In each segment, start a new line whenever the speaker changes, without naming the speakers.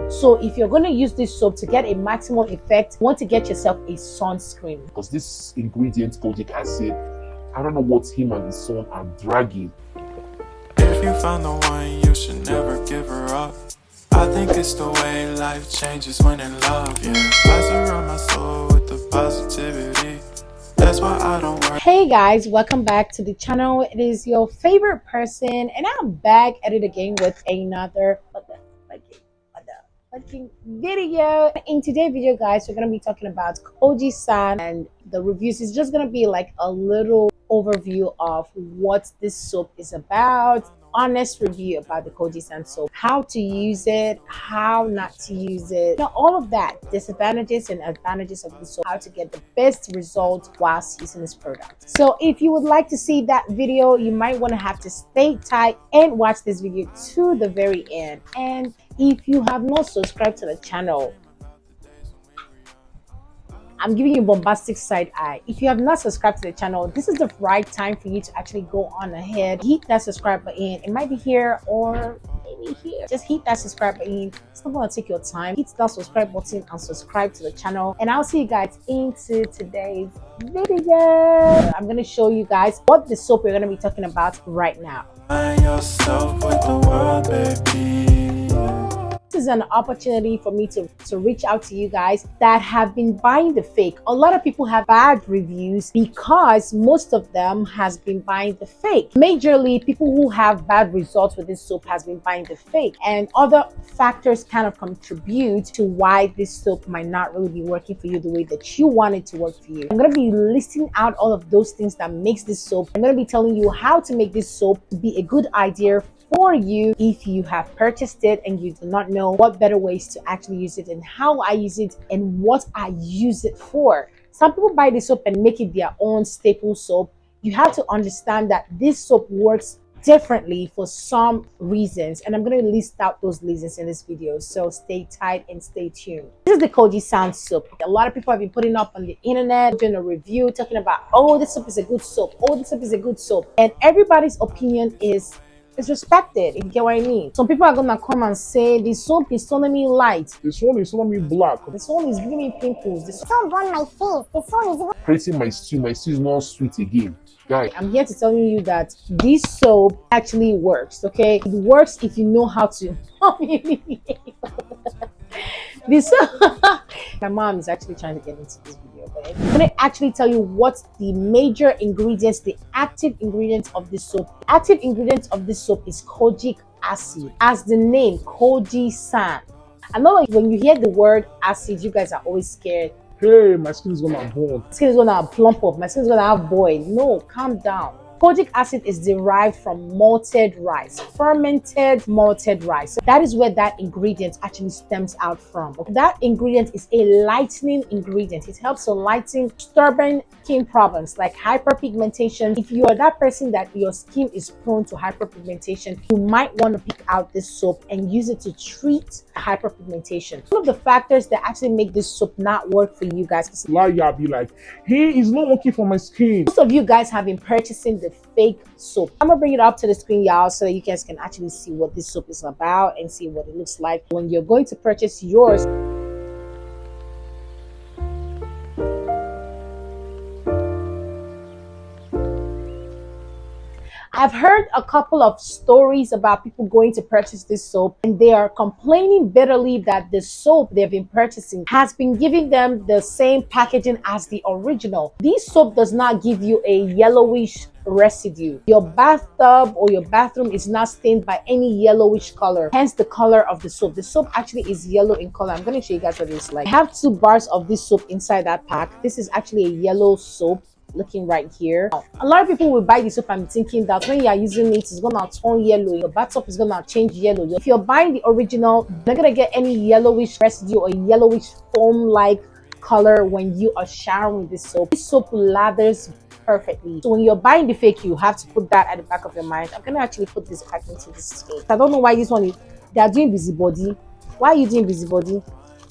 So if you're going to use this soap to get a maximum effect, you want to get yourself a sunscreen.
Because this ingredient, kojic acid, I don't know what him and his son are dragging.
If you found the one, you should never give her up. I think it's the way life changes when in love, yeah. I surround my soul with the positivity. That's why I don't worry.
Hey guys, welcome back to the channel. It is your favorite person, and I'm back at it again with another fucking video. In today's video, guys, we're gonna be talking about Kojie-san, and the reviews is just gonna be like a little overview of what this soap is about, honest review about the Kojie-san soap, how to use it, how not to use it, all of that, disadvantages and advantages of the soap, how to get the best results whilst using this product. So if you would like to see that video, you might want to have to stay tight and watch this video to the very end. And if you have not subscribed to the channel, I'm giving you bombastic side eye. If you have not subscribed to the channel, this is the right time for you to actually go on ahead, hit that subscribe button. It might be here or maybe here. Just hit that subscribe button. It's not going to take your time. Hit that subscribe button and subscribe to the channel. And I'll see you guys into today's video. I'm going to show you guys what the soap we're going to be talking about right now.
Find yourself with the world, baby.
This is an opportunity for me to reach out to you guys that have been buying the fake. A lot of people have bad reviews because most of them has been buying the fake. Majorly, people who have bad results with this soap has been buying the fake, and other factors kind of contribute to why this soap might not really be working for you the way that you want it to work for you. I'm going to be listing out all of those things that makes this soap. I'm going to be telling you how to make this soap be a good idea for you if you have purchased it and you do not know what better ways to actually use it and how I use it and what I use it for. Some people buy this soap and make it their own staple soap. You have to understand that this soap works differently for some reasons, and I'm going to list out those reasons in this video, so stay tight and stay tuned. This is the Kojie-san soap. A lot of people have been putting up on the internet, doing a review talking about, oh, this soap is a good soap, oh, this soap is a good soap, and everybody's opinion is respected, if you get what I mean. Some people are gonna come and say this soap is telling me light,
This one is telling me black.
this one is giving me pimples, this
Don't burn my face. This one is
Creating my stew is not sweet again. Guy,
I'm here to tell you that this soap actually works. Okay, it works if you know how to this my mom is actually trying to get into this video, but I'm going to actually tell you what's the major ingredients, the active ingredients of this soap. The active ingredients of this soap is kojic acid, as the name Kojie-san. I know, like, when you hear the word acid, you guys are always scared.
hey, my skin is gonna burn.
My skin is gonna plump up, my skin is gonna have boil. No, calm down. Kojic acid is derived from malted rice, fermented malted rice. So that is where that ingredient actually stems out from. That ingredient is a lightening ingredient. It helps to lighten stubborn skin problems like hyperpigmentation. If you are that person that your skin is prone to hyperpigmentation, you might want to pick out this soap and use it to treat hyperpigmentation. One of the factors that actually make this soap not work for you guys,
Lie, y'all be like, hey, it's not working for my skin.
most of you guys have been purchasing the fake soap. I'm gonna bring it up to the screen, y'all, so that you guys can actually see what this soap is about and see what it looks like when you're going to purchase yours. I've heard a couple of stories about people going to purchase this soap and they are complaining bitterly that the soap they've been purchasing has been giving them the same packaging as the original. This soap does not give you a yellowish residue. Your bathtub or your bathroom is not stained by any yellowish color, hence the color of the soap. The soap actually is yellow in color. I'm going to show you guys what it's like. I have 2 bars of this soap inside that pack. This is actually a yellow soap, looking right here. A lot of people will buy this soap and thinking that when you are using it, it's gonna turn yellow, your bathtub is gonna change yellow. If you're buying the original, you're not gonna get any yellowish residue or yellowish foam like color when you are showering with this soap. This soap lathers perfectly. So when you're buying the fake, you have to put that at the back of your mind. I'm gonna actually put this back into this scale. I don't know why this one is, they are doing busybody. Why are you doing busybody?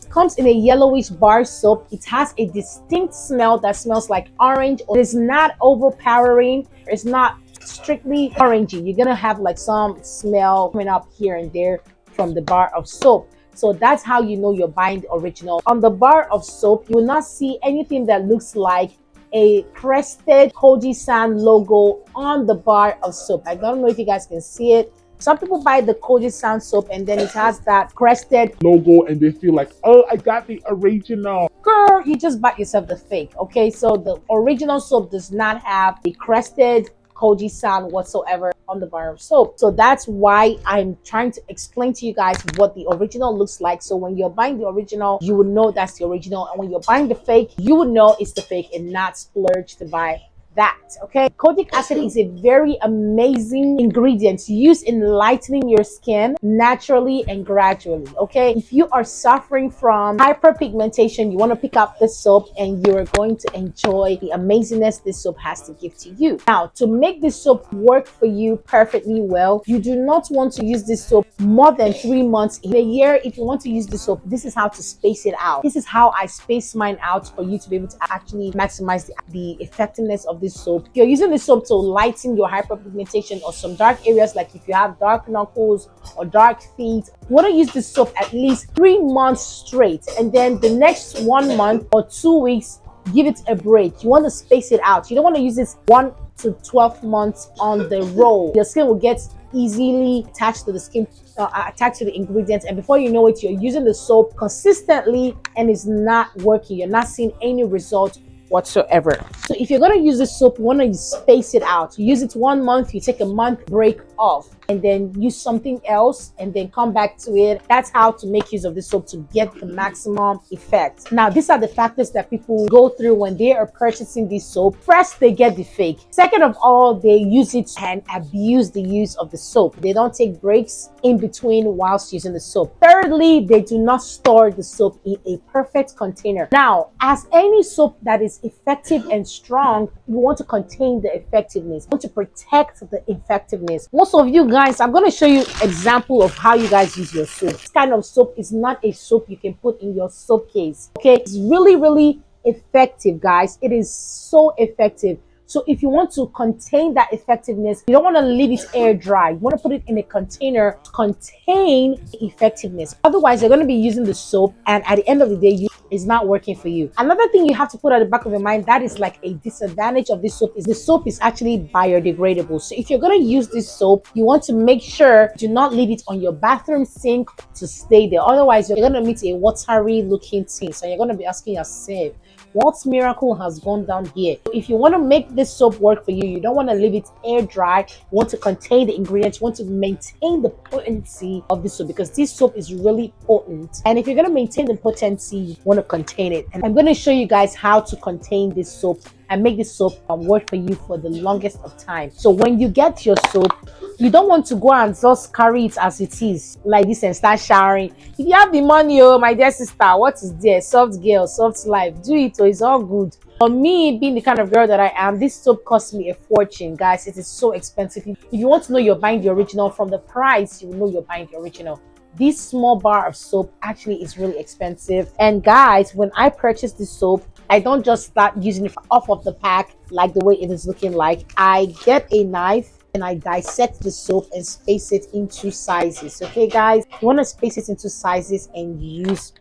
Comes in a yellowish bar soap. It has a distinct smell that smells like orange. It's not overpowering. It's not strictly orangey. You're gonna have like some smell coming up here and there from the bar of soap. So that's how you know you're buying the original. On the bar of soap, you will not see anything that looks like a crested Kojie logo on the bar of soap. I don't know if you guys can see it. Some people buy the Kojie soap and then it has that crested
logo and they feel like, oh, I got the original.
girl, you just bought yourself the fake. Okay, so the original soap does not have the crested Kojie whatsoever on the bar of soap. So that's why I'm trying to explain to you guys what the original looks like. So when you're buying the original, you would know that's the original, and when you're buying the fake, you would know it's the fake and not splurge to buy that. Okay, kojic acid is a very amazing ingredient used in lightening your skin naturally and gradually. Okay, if you are suffering from hyperpigmentation, you want to pick up this soap and you're going to enjoy the amazingness this soap has to give to you. Now, to make this soap work for you perfectly well, you do not want to use this soap more than 3 months in a year. If you want to use the soap, this is how to space it out. This is how I space mine out for you to be able to actually maximize the effectiveness of this soap. If you're using the soap to lighten your hyperpigmentation or some dark areas, like if you have dark knuckles or dark feet, you want to use this soap at least 3 months straight, and then the next 1 month or 2 weeks, give it a break. You want to space it out. You don't want to use this 1 to 12 months on the roll. Your skin will get easily attached to the skin, attached to the ingredients, and before you know it, you're using the soap consistently and it's not working. You're not seeing any result whatsoever. So if you're going to use this soap, you want to space it out. You use it 1 month, you take a month break off, and then use something else and then come back to it. That's how to make use of this soap to get the maximum effect. Now, these are the factors that people go through when they are purchasing this soap. First, they get the fake. Second of all, they use it and abuse the use of the soap. They don't take breaks in between whilst using the soap. Thirdly, they do not store the soap in a perfect container. Now, as any soap that is effective and strong, you want to contain the effectiveness. You want to protect the effectiveness. Most of you guys, I'm going to show you example of how you guys use your soap. This kind of soap is not a soap you can put in your soap case. Okay, it's really effective, guys. It is so effective. So if you want to contain that effectiveness, you don't want to leave it air dry. You want to put it in a container to contain the effectiveness. Otherwise, you're going to be using the soap, and at the end of the day, it's not working for you. Another thing you have to put at the back of your mind that is like a disadvantage of this soap is the soap is actually biodegradable. So if you're going to use this soap, you want to make sure do not leave it on your bathroom sink to stay there. Otherwise, you're going to meet a watery looking thing. So you're going to be asking yourself, what miracle has gone down here? If you want to make this soap work for you, you don't want to leave it air dry. You want to contain the ingredients. You want to maintain the potency of this soap because this soap is really potent. And if you're going to maintain the potency, you want to contain it. And I'm going to show you guys how to contain this soap and make this soap work for you for the longest of time. So when you get your soap, you don't want to go and just carry it as it is like this and start showering. If you have the money, oh my dear sister, what is there? Soft girl, soft life, do it, or it's all good. For me, being the kind of girl that I am, this soap cost me a fortune, guys. It is so expensive. If you want to know you're buying the original, from the price, you will know you're buying the original. This small bar of soap actually is really expensive. And guys, when I purchased this soap, I don't just start using it off of the pack like the way it is looking like. I get a knife and I dissect the soap and space it into sizes. Okay, guys, you want to space it into sizes and use.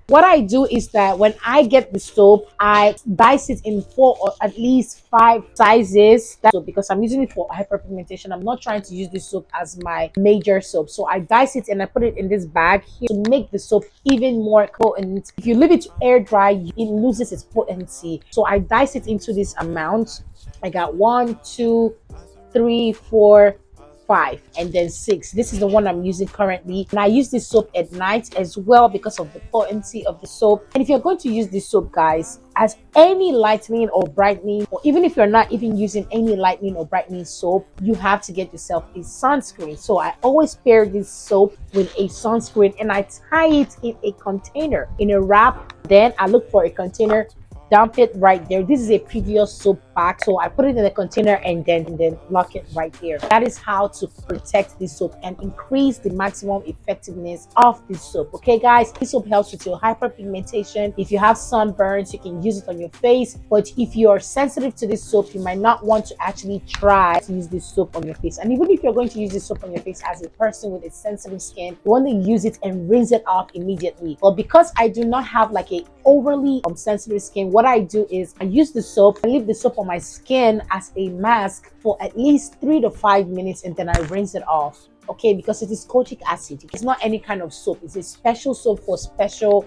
What I do is that when I get the soap, I dice it in 4 or at least 5 sizes. So because I'm using it for hyperpigmentation, I'm not trying to use this soap as my major soap. So I dice it and I put it in this bag here to make the soap even more potent. If you leave it to air dry, it loses its potency. So I dice it into this amount. I got 1, 2, 3, 4, 5, and then 6. This is the one I'm using currently, and I use this soap at night as well because of the potency of the soap. And if you're going to use this soap, guys, as any lightening or brightening, or even if you're not even using any lightening or brightening soap, you have to get yourself a sunscreen. So I always pair this soap with a sunscreen and I tie it in a container, in a wrap. Then I look for a container dump it right there. This is a previous soap pack, so I put it in a container and then lock it right there. That is how to protect this soap and increase the maximum effectiveness of this soap. Okay guys, this soap helps with your hyperpigmentation. If you have sunburns, you can use it on your face, but if you're sensitive to this soap, you might not want to actually try to use this soap on your face. And even if you're going to use this soap on your face as a person with a sensitive skin, you want to use it and rinse it off immediately. But because I do not have like a overly sensitive skin, what I do is I use the soap, I leave the soap on my skin as a mask for at least 3 to 5 minutes, and then I rinse it off. Okay, because it is kojic acid. It's not any kind of soap. It's a special soap for special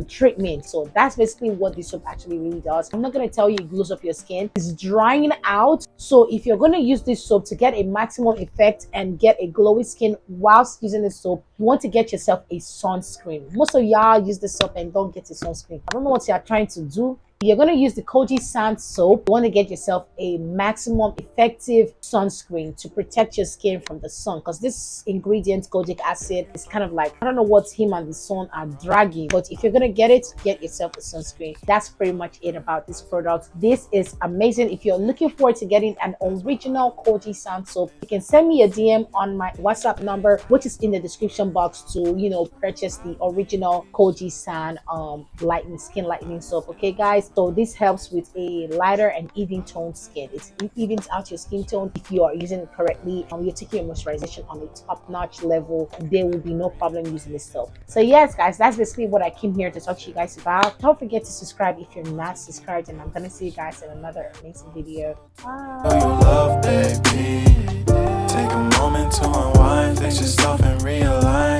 treatment. So that's basically what this soap actually really does. I'm not going to tell you it glows up your skin. It's drying out. So if you're going to use this soap to get a maximum effect and get a glowy skin whilst using the soap, you want to get yourself a sunscreen. Most of y'all use the soap and don't get a sunscreen. I don't know what you're trying to do. You're going to use the Kojie sand soap. You want to get yourself a maximum effective sunscreen to protect your skin from the sun, because this ingredient, kojic acid, is kind of like, I don't know what him and the sun are dragging, but if you're going to get it, get yourself a sunscreen. That's pretty much it about this product. This is amazing. If you're looking forward to getting an original Kojie sand soap, you can send me a DM on my WhatsApp number, which is in the description box, to purchase the original Kojie sand skin lightening soap. Okay guys, so this helps with a lighter and even toned skin. It evens out your skin tone. If you are using it correctly, you're taking your moisturization on a top-notch level, there will be no problem using this soap. So yes guys, that's basically what I came here to talk to you guys about. Don't forget to subscribe if you're not subscribed, and I'm gonna see you guys in another amazing video. Bye.
You love, baby. Take a moment to unwind, fix yourself and realign.